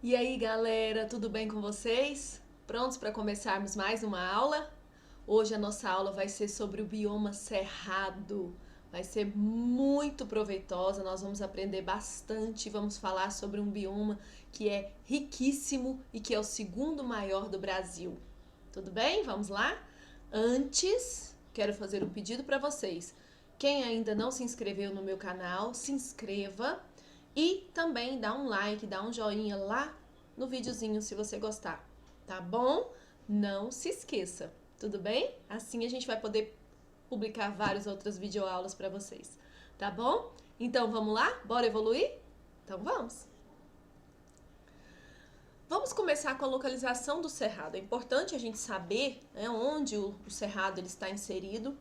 E aí, galera, tudo bem com vocês? Prontos para começarmos mais uma aula? Hoje a nossa aula vai ser sobre o bioma cerrado. Vai ser muito proveitosa, nós vamos aprender bastante, vamos falar sobre um bioma que é riquíssimo e que é o segundo maior do Brasil. Tudo bem? Vamos lá? Antes, quero fazer um pedido para vocês. Quem ainda não se inscreveu no meu canal, se inscreva e também dá um like, dá um joinha lá no videozinho se você gostar, tá bom? Não se esqueça, tudo bem? Assim a gente vai poder publicar várias outras videoaulas para vocês, tá bom? Então vamos lá? Bora evoluir? Então vamos! Vamos começar com a localização do cerrado. É importante a gente saber, né, onde o cerrado ele está inserido.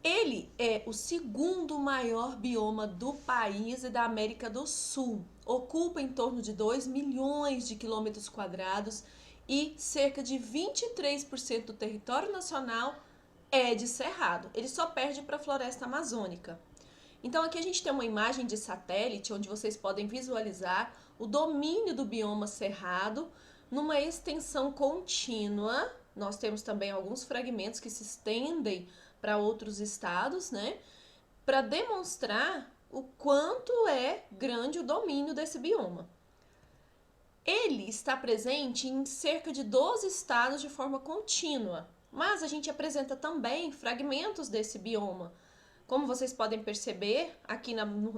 Ele é o segundo maior bioma do país e da América do Sul. Ocupa em torno de 2 milhões de quilômetros quadrados e cerca de 23% do território nacional é de cerrado. Ele só perde para a floresta amazônica. Então aqui a gente tem uma imagem de satélite onde vocês podem visualizar o domínio do bioma cerrado numa extensão contínua. Nós temos também alguns fragmentos que se estendem para outros estados, né? Para demonstrar o quanto é grande o domínio desse bioma. Ele está presente em cerca de 12 estados de forma contínua, mas a gente apresenta também fragmentos desse bioma, como vocês podem perceber aqui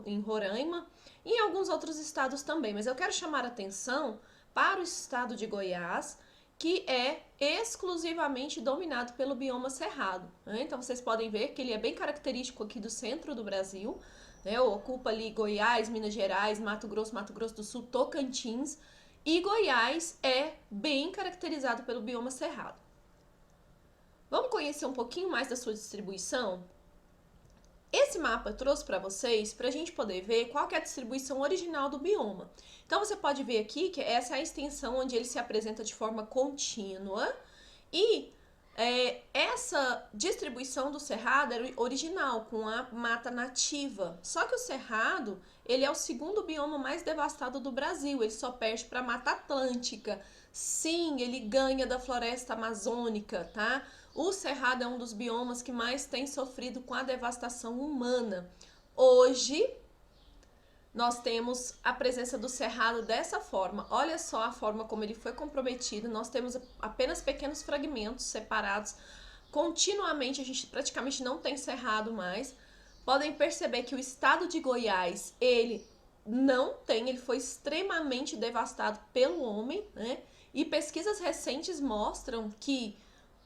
em Roraima e em alguns outros estados também. Mas eu quero chamar a atenção para o estado de Goiás, que é exclusivamente dominado pelo bioma cerrado, né? Então vocês podem ver que ele é bem característico aqui do centro do Brasil, né? Ocupa ali Goiás, Minas Gerais, Mato Grosso do Sul, Tocantins, e Goiás é bem caracterizado pelo bioma cerrado. Vamos conhecer um pouquinho mais da sua distribuição? Esse mapa eu trouxe para vocês para a gente poder ver qual que é a distribuição original do bioma. Então você pode ver aqui que essa é a extensão onde ele se apresenta de forma contínua e essa distribuição do cerrado era original, com a mata nativa. Só que o cerrado, ele é o segundo bioma mais devastado do Brasil, ele só perde para a Mata Atlântica. Sim, ele ganha da floresta amazônica, tá? O cerrado é um dos biomas que mais tem sofrido com a devastação humana. Hoje, nós temos a presença do cerrado dessa forma. Olha só a forma como ele foi comprometido. Nós temos apenas pequenos fragmentos separados. Continuamente, a gente praticamente não tem cerrado mais. Podem perceber que o estado de Goiás, ele não tem, ele foi extremamente devastado pelo homem, né? E pesquisas recentes mostram que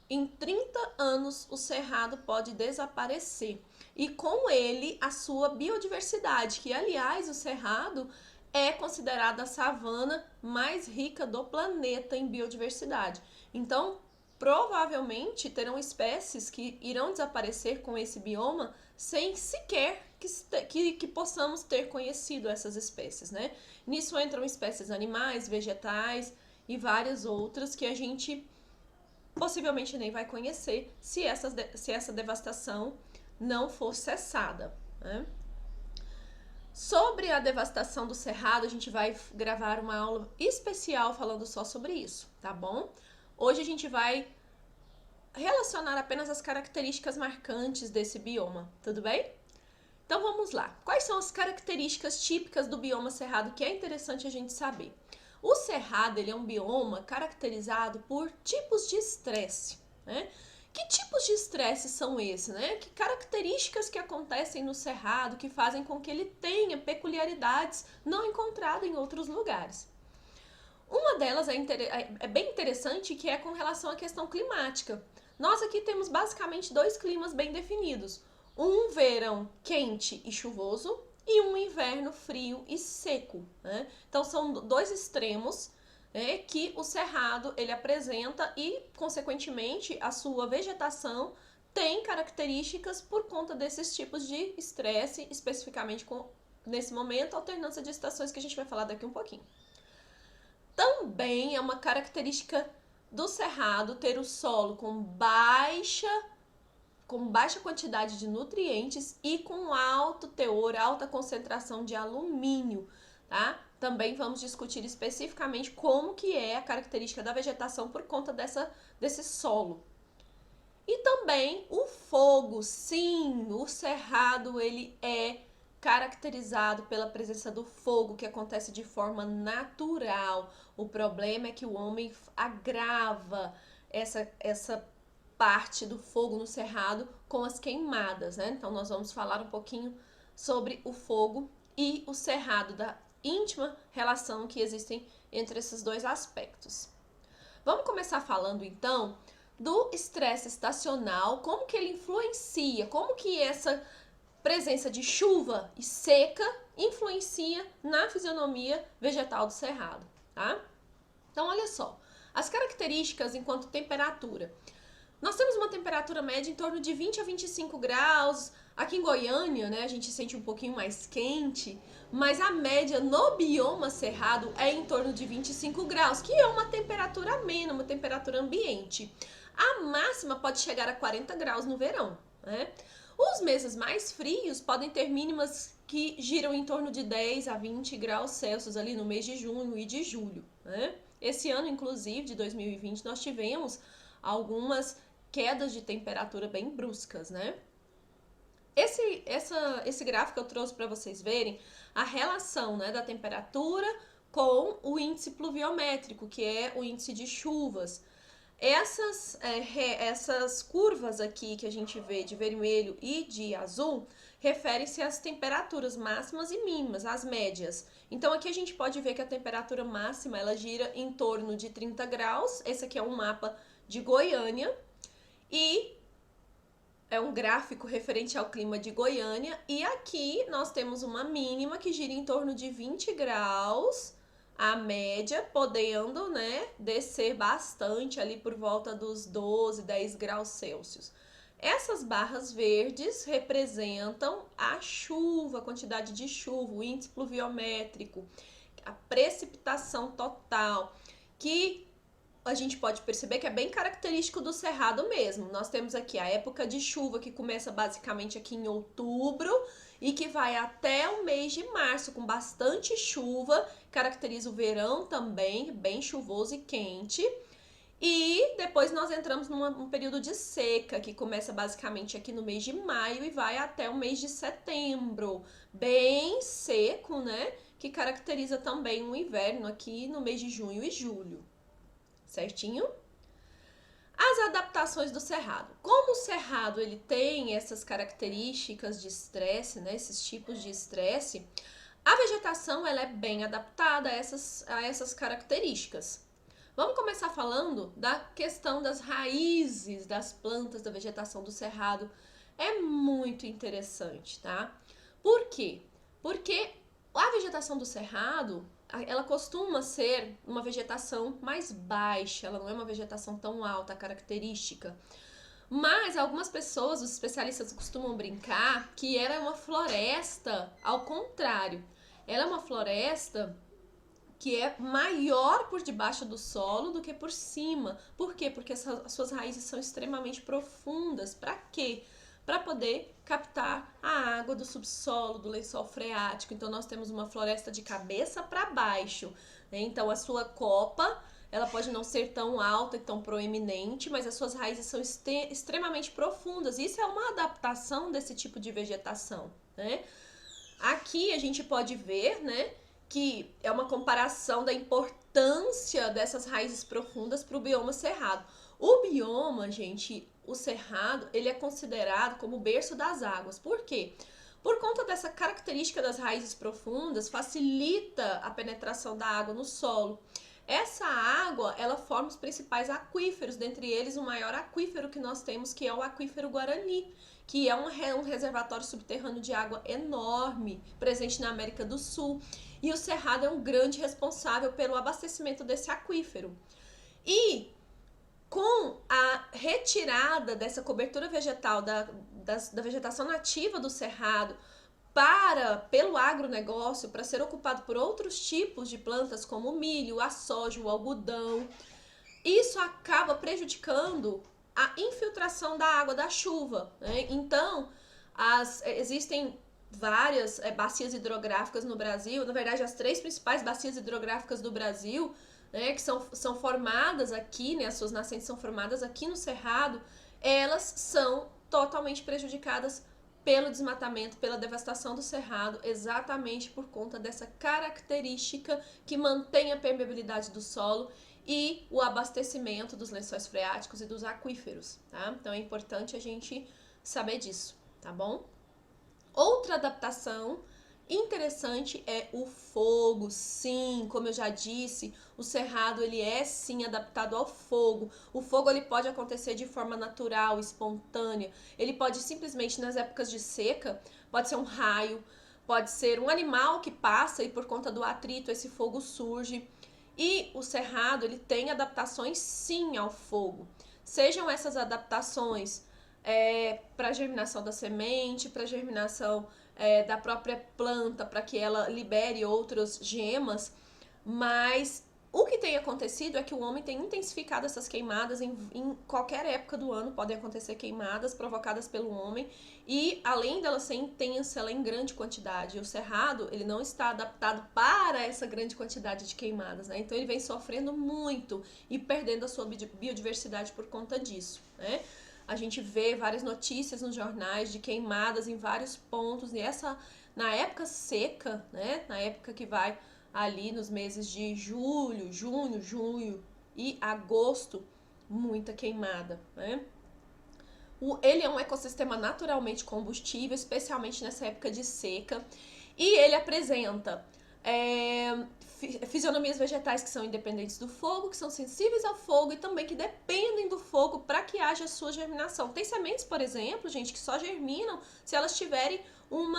em 30 anos o cerrado pode desaparecer e com ele a sua biodiversidade, que aliás o cerrado é considerada a savana mais rica do planeta em biodiversidade. Então, provavelmente terão espécies que irão desaparecer com esse bioma sem sequer que possamos ter conhecido essas espécies, né? Nisso entram espécies animais, vegetais e várias outras que a gente possivelmente nem vai conhecer se essa devastação não for cessada, né? Sobre a devastação do cerrado, a gente vai gravar uma aula especial falando só sobre isso, tá bom? Hoje a gente vai relacionar apenas as características marcantes desse bioma, tudo bem? Então vamos lá. Quais são as características típicas do bioma cerrado que é interessante a gente saber? O cerrado, ele é um bioma caracterizado por tipos de estresse, né? Que tipos de estresse são esses, né? Que características que acontecem no cerrado que fazem com que ele tenha peculiaridades não encontradas em outros lugares? Uma delas é bem interessante, que é com relação à questão climática. Nós aqui temos basicamente dois climas bem definidos. Um verão quente e chuvoso e um inverno frio e seco, né? Então são dois extremos, né, que o cerrado ele apresenta e, consequentemente, a sua vegetação tem características por conta desses tipos de estresse, especificamente nesse momento, alternância de estações que a gente vai falar daqui um pouquinho. Também é uma característica do cerrado ter o solo com baixa quantidade de nutrientes e com alto teor, alta concentração de alumínio, tá? também vamos discutir especificamente como que é a característica da vegetação por conta desse solo. E também o fogo, sim, o cerrado ele é caracterizado pela presença do fogo, que acontece de forma natural. O problema é que o homem agrava essa parte do fogo no cerrado com as queimadas, né? Então nós vamos falar um pouquinho sobre o fogo e o cerrado, da íntima relação que existem entre esses dois aspectos. Vamos começar falando então do estresse estacional, como que ele influencia, como que essa presença de chuva e seca influencia na fisionomia vegetal do cerrado, tá? Então, olha só, as características enquanto temperatura. Nós temos uma temperatura média em torno de 20 a 25 graus. Aqui em Goiânia, né, a gente sente um pouquinho mais quente, mas a média no bioma cerrado é em torno de 25 graus, que é uma temperatura amena, uma temperatura ambiente. A máxima pode chegar a 40 graus no verão, né? Os meses mais frios podem ter mínimas que giram em torno de 10 a 20 graus Celsius ali no mês de junho e de julho, né? Esse ano, inclusive, de 2020, nós tivemos algumas quedas de temperatura bem bruscas, né? Esse gráfico eu trouxe para vocês verem a relação, né, da temperatura com o índice pluviométrico, que é o índice de chuvas. Essas curvas aqui que a gente vê de vermelho e de azul referem-se às temperaturas máximas e mínimas, as médias. Então aqui a gente pode ver que a temperatura máxima ela gira em torno de 30 graus. Esse aqui é um mapa de Goiânia e é um gráfico referente ao clima de Goiânia. E aqui nós temos uma mínima que gira em torno de 20 graus. A média podendo, né, descer bastante ali por volta dos 12, 10 graus Celsius. Essas barras verdes representam a chuva, a quantidade de chuva, o índice pluviométrico, a precipitação total, que a gente pode perceber que é bem característico do cerrado mesmo. Nós temos aqui a época de chuva que começa basicamente aqui em outubro e que vai até o mês de março com bastante chuva, caracteriza o verão também, bem chuvoso e quente. E depois nós entramos num período de seca, que começa basicamente aqui no mês de maio e vai até o mês de setembro, bem seco, né? Que caracteriza também o inverno aqui no mês de junho e julho. Certinho? As adaptações do cerrado. Como o cerrado ele tem essas características de estresse, né, esses tipos de estresse, a vegetação ela é bem adaptada a essas características. Vamos começar falando da questão das raízes das plantas da vegetação do cerrado. É muito interessante, tá? Por quê? Porque a vegetação do cerrado ela costuma ser uma vegetação mais baixa, ela não é uma vegetação tão alta, característica. Mas algumas pessoas, os especialistas costumam brincar que ela é uma floresta ao contrário. Ela é uma floresta que é maior por debaixo do solo do que por cima. Por quê? Porque as suas raízes são extremamente profundas. Para quê? Para poder captar a água do subsolo, do lençol freático. Então nós temos uma floresta de cabeça para baixo, né? Então a sua copa, ela pode não ser tão alta e tão proeminente, mas as suas raízes são extremamente profundas. Isso é uma adaptação desse tipo de vegetação, né? Aqui a gente pode ver, né, que é uma comparação da importância dessas raízes profundas para o bioma cerrado. O bioma, gente, o cerrado, ele é considerado como o berço das águas. Por quê? Por conta dessa característica das raízes profundas, facilita a penetração da água no solo. Essa água, ela forma os principais aquíferos, dentre eles o maior aquífero que nós temos, que é o aquífero Guarani, que é um reservatório subterrâneo de água enorme, presente na América do Sul. E o cerrado é um grande responsável pelo abastecimento desse aquífero. E com a retirada dessa cobertura vegetal da vegetação nativa do cerrado pelo agronegócio, para ser ocupado por outros tipos de plantas como o milho, a soja, o algodão, isso acaba prejudicando a infiltração da água da chuva, né? Então, existem várias bacias hidrográficas no Brasil, na verdade as 3 principais bacias hidrográficas do Brasil, né, que são formadas aqui, né, as suas nascentes são formadas aqui no Cerrado, elas são totalmente prejudicadas pelo desmatamento, pela devastação do cerrado, exatamente por conta dessa característica que mantém a permeabilidade do solo e o abastecimento dos lençóis freáticos e dos aquíferos, tá? Então é importante a gente saber disso, tá bom? Outra adaptação interessante é o fogo. Sim, como eu já disse, o cerrado ele é sim adaptado ao fogo. O fogo ele pode acontecer de forma natural, espontânea. Ele pode simplesmente nas épocas de seca, pode ser um raio, pode ser um animal que passa e por conta do atrito esse fogo surge. E o cerrado ele tem adaptações sim ao fogo. Sejam essas adaptações para a germinação da semente, para a germinação da própria planta, para que ela libere outras gemas, mas o que tem acontecido é que o homem tem intensificado essas queimadas em qualquer época do ano, podem acontecer queimadas provocadas pelo homem, e além dela ser intensa, ela é em grande quantidade. O cerrado, ele não está adaptado para essa grande quantidade de queimadas, né? Então ele vem sofrendo muito e perdendo a sua biodiversidade por conta disso, né? A gente vê várias notícias nos jornais de queimadas em vários pontos, e essa, na época seca, né, na época que vai ali nos meses de julho, junho, julho e agosto, muita queimada, né? Ele é um ecossistema naturalmente combustível, especialmente nessa época de seca, e ele apresenta fisionomias vegetais que são independentes do fogo, que são sensíveis ao fogo e também que dependem do fogo para que haja sua germinação. Tem sementes, por exemplo, gente, que só germinam se elas tiverem um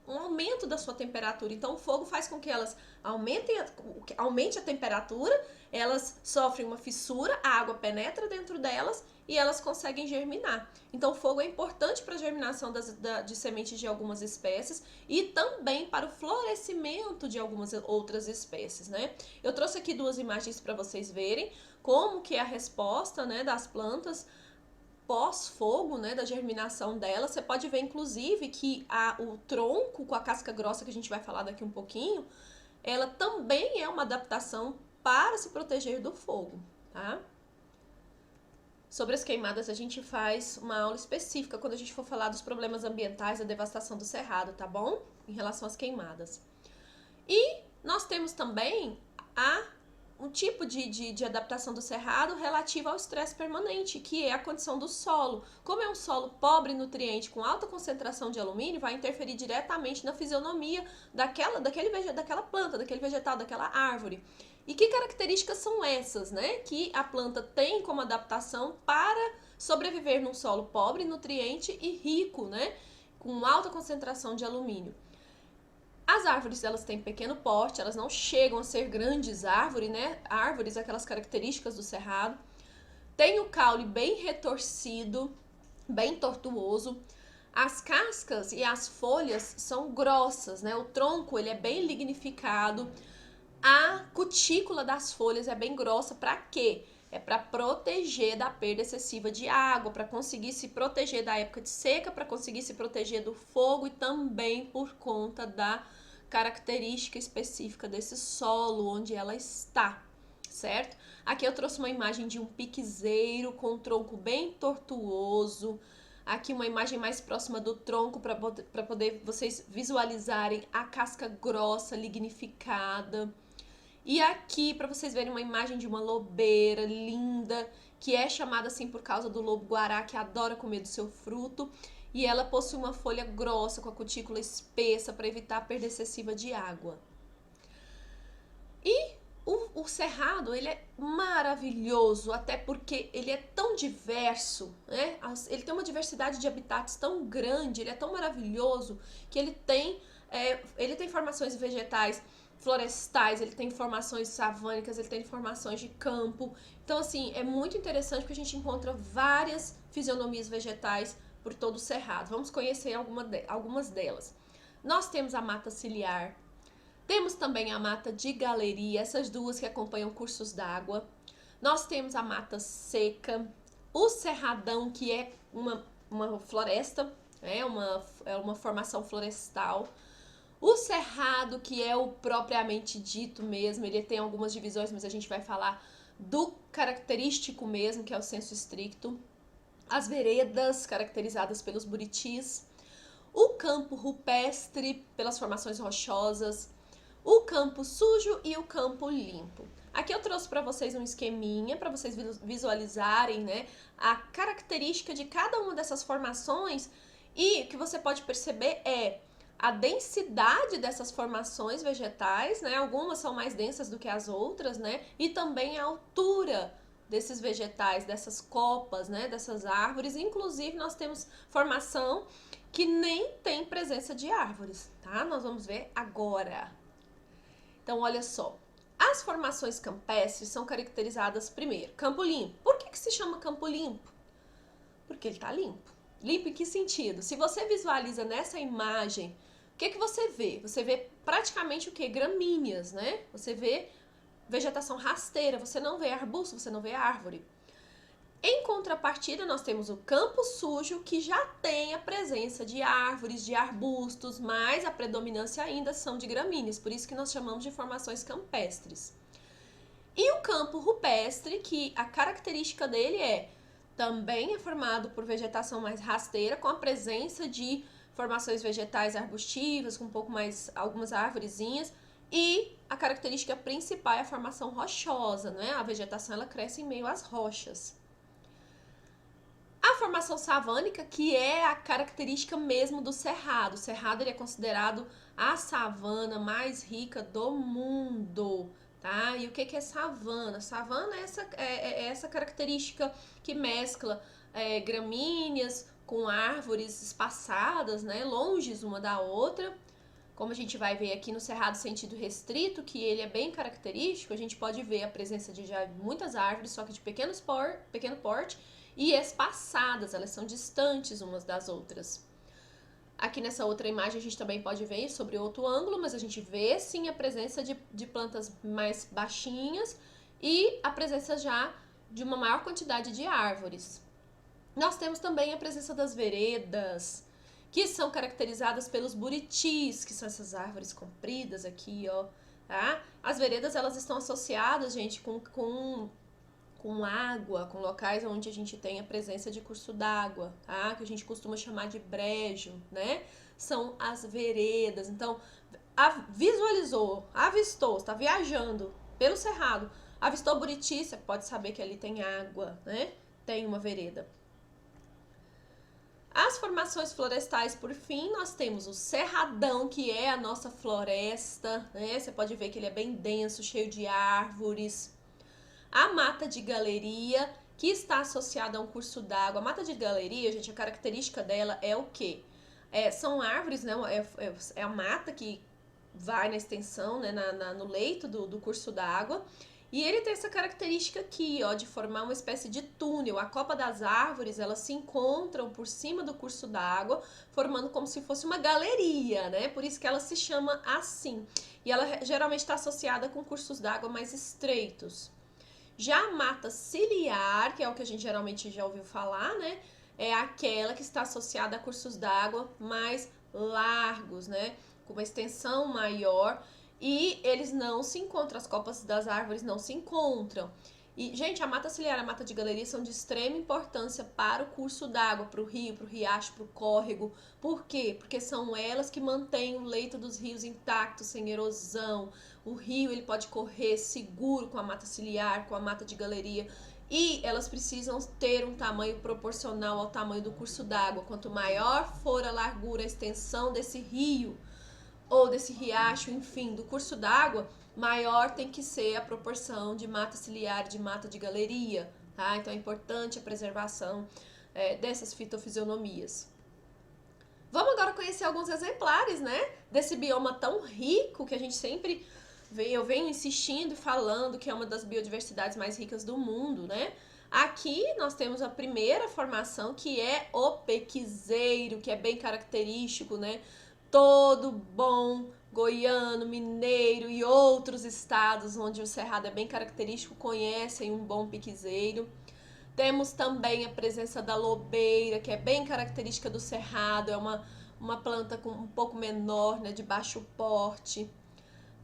aumento da sua temperatura. Então o fogo faz com que elas aumente a temperatura, elas sofrem uma fissura, a água penetra dentro delas e elas conseguem germinar. Então o fogo é importante para a germinação de sementes de algumas espécies e também para o florescimento de algumas outras espécies, né? Eu trouxe aqui 2 imagens para vocês verem como que é a resposta, né, das plantas pós-fogo, né, da germinação dela. Você pode ver, inclusive, que o tronco com a casca grossa, que a gente vai falar daqui um pouquinho, ela também é uma adaptação para se proteger do fogo, tá? Sobre as queimadas, a gente faz uma aula específica quando a gente for falar dos problemas ambientais, da devastação do cerrado, tá bom? Em relação às queimadas. E nós temos também um tipo de adaptação do cerrado relativo ao estresse permanente, que é a condição do solo. Como é um solo pobre em nutriente, com alta concentração de alumínio, vai interferir diretamente na fisionomia daquela planta, daquele vegetal, daquela árvore. E que características são essas, né, que a planta tem como adaptação para sobreviver num solo pobre em nutriente e rico, né, com alta concentração de alumínio? As árvores, elas têm pequeno porte, elas não chegam a ser grandes árvores, né? Árvores, aquelas características do cerrado. Tem o caule bem retorcido, bem tortuoso. As cascas e as folhas são grossas, né? O tronco, ele é bem lignificado. A cutícula das folhas é bem grossa. Para quê? É para proteger da perda excessiva de água, para conseguir se proteger da época de seca, para conseguir se proteger do fogo e também por conta da característica específica desse solo onde ela está, certo? Aqui eu trouxe uma imagem de um piquezeiro com um tronco bem tortuoso. Aqui uma imagem mais próxima do tronco para poder vocês visualizarem a casca grossa, lignificada. E aqui, para vocês verem uma imagem de uma lobeira linda, que é chamada assim por causa do lobo-guará, que adora comer do seu fruto. E ela possui uma folha grossa, com a cutícula espessa, para evitar a perda excessiva de água. E o cerrado, ele é maravilhoso, até porque ele é tão diverso, né? Ele tem uma diversidade de habitats tão grande, ele é tão maravilhoso, que ele tem formações vegetais florestais, ele tem formações savânicas, ele tem formações de campo. Então, assim, é muito interessante porque a gente encontra várias fisionomias vegetais por todo o cerrado. Vamos conhecer algumas delas. Nós temos a mata ciliar, temos também a mata de galeria, essas duas que acompanham cursos d'água. Nós temos a mata seca, o cerradão, que é uma floresta é uma formação florestal. O cerrado, que é o propriamente dito mesmo, ele tem algumas divisões, mas a gente vai falar do característico mesmo, que é o senso estricto. As veredas, caracterizadas pelos buritis. O campo rupestre, pelas formações rochosas. O campo sujo e o campo limpo. Aqui eu trouxe para vocês um esqueminha, para vocês visualizarem, né, a característica de cada uma dessas formações, e o que você pode perceber é a densidade dessas formações vegetais, né, algumas são mais densas do que as outras, né, e também a altura desses vegetais, dessas copas, né, dessas árvores. Inclusive nós temos formação que nem tem presença de árvores, tá? Nós vamos ver agora. Então, olha só. As formações campestres são caracterizadas primeiro. Campo limpo. Por que se chama campo limpo? Porque ele está limpo. Limpo em que sentido? Se você visualiza nessa imagem, o que você vê? Você vê praticamente o que? Gramíneas, né? Você vê vegetação rasteira, você não vê arbusto, você não vê árvore. Em contrapartida, nós temos o campo sujo, que já tem a presença de árvores, de arbustos, mas a predominância ainda são de gramíneas, por isso que nós chamamos de formações campestres. E o campo rupestre, que a característica dele também é formado por vegetação mais rasteira, com a presença de formações vegetais arbustivas, com um pouco mais, algumas árvorezinhas, e a característica principal é a formação rochosa, né? A vegetação ela cresce em meio às rochas. A formação savânica, que é a característica mesmo do cerrado. O cerrado ele é considerado a savana mais rica do mundo, tá? E o que é savana? Savana é essa característica que mescla gramíneas com árvores espaçadas, né? Longes uma da outra. Como a gente vai ver aqui no cerrado sentido restrito, que ele é bem característico, a gente pode ver a presença de já muitas árvores, só que de pequeno porte, e espaçadas, elas são distantes umas das outras. Aqui nessa outra imagem a gente também pode ver sobre outro ângulo, mas a gente vê sim a presença de plantas mais baixinhas e a presença já de uma maior quantidade de árvores. Nós temos também a presença das veredas, que são caracterizadas pelos buritis, que são essas árvores compridas aqui, ó, tá? As veredas, elas estão associadas, gente, com água, com locais onde a gente tem a presença de curso d'água, tá? Que a gente costuma chamar de brejo, né? São as veredas. Então, visualizou, avistou, está viajando pelo cerrado, avistou Buriti, você pode saber que ali tem água, né? Tem uma vereda. As formações florestais, por fim, nós temos o cerradão, que é a nossa floresta, né? Você pode ver que ele é bem denso, cheio de árvores. A mata de galeria, que está associada a um curso d'água. A mata de galeria, gente, a característica dela é o quê? São árvores, né? É a mata que vai na extensão, né? No leito do curso d'água. E ele tem essa característica aqui, ó, de formar uma espécie de túnel. A copa das árvores, elas se encontram por cima do curso d'água, formando como se fosse uma galeria, né? Por isso que ela se chama assim. E ela geralmente está associada com cursos d'água mais estreitos. Já a mata ciliar, que é o que a gente geralmente já ouviu falar, né? É aquela que está associada a cursos d'água mais largos, né? Com uma extensão maior. E eles não se encontram, as copas das árvores não se encontram. E, gente, a mata ciliar e a mata de galeria são de extrema importância para o curso d'água, para o rio, para o riacho, para o córrego. Por quê? Porque são elas que mantêm o leito dos rios intacto, sem erosão. O rio ele pode correr seguro com a mata ciliar, com a mata de galeria. E elas precisam ter um tamanho proporcional ao tamanho do curso d'água. Quanto maior for a largura, a extensão desse rio, ou desse riacho, enfim, do curso d'água, maior tem que ser a proporção de mata ciliar e de mata de galeria, tá? Então é importante a preservação dessas fitofisionomias. Vamos agora conhecer alguns exemplares, né? Desse bioma tão rico que a gente sempre eu venho insistindo e falando que é uma das biodiversidades mais ricas do mundo, né? Aqui nós temos a primeira formação, que é o pequizeiro, que é bem característico, né? Todo bom goiano, mineiro e outros estados onde o cerrado é bem característico conhecem um bom pequizeiro. Temos também a presença da lobeira, que é bem característica do cerrado, é uma planta com um pouco menor, né, de baixo porte.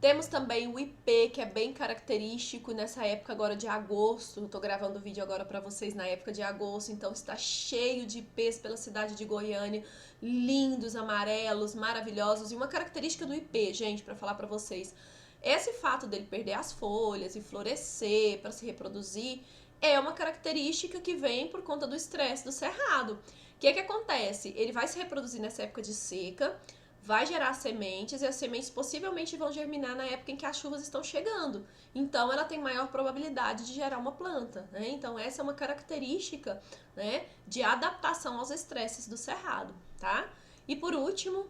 Temos também o ipê, que é bem característico nessa época agora de agosto. Eu tô gravando o vídeo agora para vocês na época de agosto, então está cheio de ipês pela cidade de Goiânia, lindos, amarelos, maravilhosos. E uma característica do ipê, gente, para falar para vocês, esse fato dele perder as folhas e florescer para se reproduzir é uma característica que vem por conta do estresse do cerrado. O que é que acontece? Ele vai se reproduzir nessa época de seca, vai gerar sementes e as sementes possivelmente vão germinar na época em que as chuvas estão chegando. Então, ela tem maior probabilidade de gerar uma planta, né? Então, essa é uma característica, né, de adaptação aos estresses do cerrado, tá? E por último,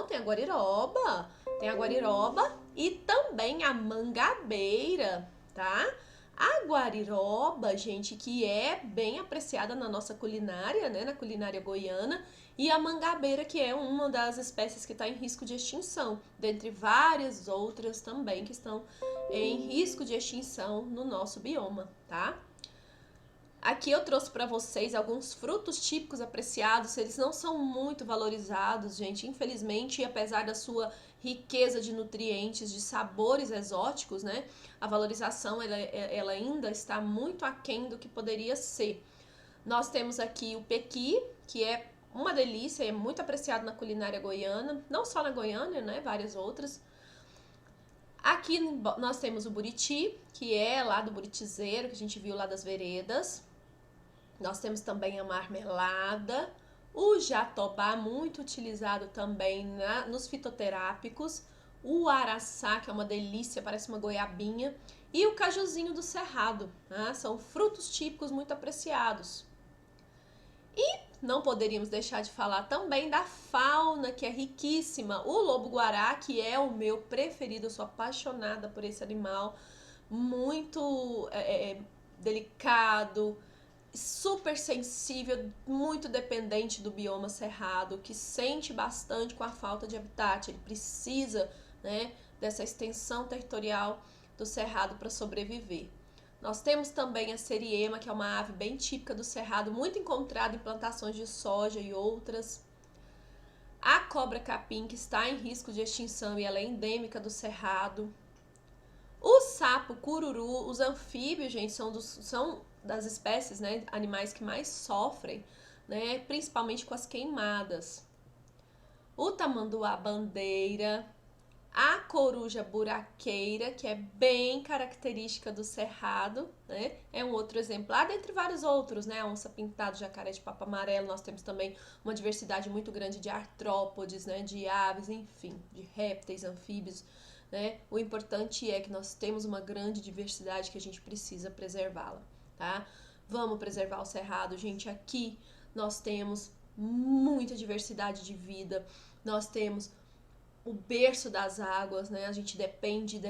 tem a guariroba. Tem a guariroba e também a mangabeira, tá? A guariroba, gente, que é bem apreciada na nossa culinária, né, na culinária goiana, e a mangabeira, que é uma das espécies que está em risco de extinção, dentre várias outras também que estão em risco de extinção no nosso bioma, tá? Aqui eu trouxe para vocês alguns frutos típicos apreciados, eles não são muito valorizados, gente, infelizmente, e apesar da sua riqueza de nutrientes, de sabores exóticos, né, a valorização ela ainda está muito aquém do que poderia ser. Nós temos aqui o pequi, que é uma delícia, é muito apreciado na culinária goiana, não só na Goiânia, né, várias outras. Aqui nós temos o buriti, que é lá do buritizeiro, que a gente viu lá das veredas. Nós temos também a marmelada, o jatobá, muito utilizado também nos fitoterápicos, o araçá, que é uma delícia, parece uma goiabinha, e o cajuzinho do cerrado, né? São frutos típicos muito apreciados. E não poderíamos deixar de falar também da fauna, que é riquíssima. O lobo-guará, que é o meu preferido, eu sou apaixonada por esse animal, muito delicado, super sensível, muito dependente do bioma cerrado, que sente bastante com a falta de habitat. Ele precisa, né, dessa extensão territorial do cerrado para sobreviver. Nós temos também a seriema, que é uma ave bem típica do cerrado, muito encontrada em plantações de soja e outras. A cobra-capim, que está em risco de extinção e ela é endêmica do cerrado. O sapo cururu, os anfíbios, gente, são das espécies, né, animais que mais sofrem, né, principalmente com as queimadas. O tamanduá-bandeira, a coruja buraqueira, que é bem característica do cerrado, né, é um outro exemplar, dentre vários outros, né, a onça-pintada, jacaré de papo amarelo. Nós temos também uma diversidade muito grande de artrópodes, né, de aves, enfim, de répteis, anfíbios, né. O importante é que nós temos uma grande diversidade que a gente precisa preservá-la, tá? Vamos preservar o cerrado, gente. Aqui nós temos muita diversidade de vida, nós temos o berço das águas, né? A gente depende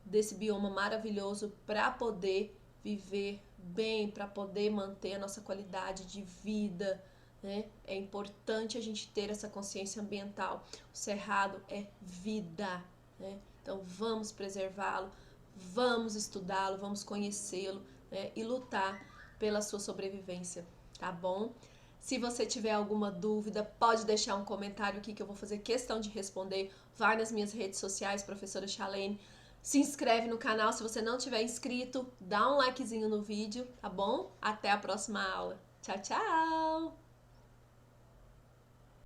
desse bioma maravilhoso para poder viver bem, para poder manter a nossa qualidade de vida, né? É importante a gente ter essa consciência ambiental. O cerrado é vida, né? Então vamos preservá-lo, vamos estudá-lo, vamos conhecê-lo, né? E lutar pela sua sobrevivência, tá bom? Se você tiver alguma dúvida, pode deixar um comentário aqui que eu vou fazer questão de responder. Vai nas minhas redes sociais, professora Chalene. Se inscreve no canal se você não tiver inscrito. Dá um likezinho no vídeo, tá bom? Até a próxima aula. Tchau, tchau!